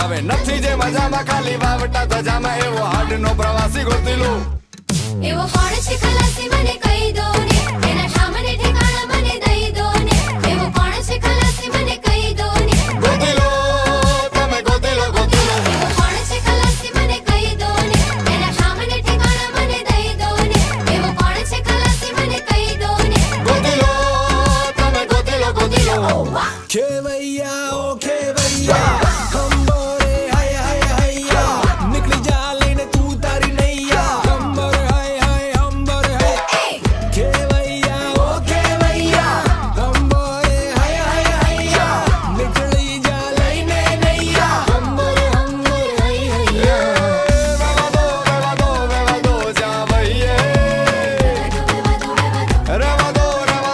હવે નથી જે મજામાં ખાલી વાવટા ધજામાં એવો હાડનો પ્રવાસી ગોતી લો એવો કોણ છે ખલાસી મને કહી દો ને એના સામને ઠેકાણા મને દઈ દો ને એવો કોણ છે ખલાસી મને કહી દો ને ગોતી લો તમે ગોતી લો એવો કોણ છે ખલાસી મને કહી દો ને એના સામને ઠેકાણા મને દઈ દો ને એવો કોણ છે ખલાસી મને કહી દો ને ગોતી લો તમે ગોતી લો ખેવૈયા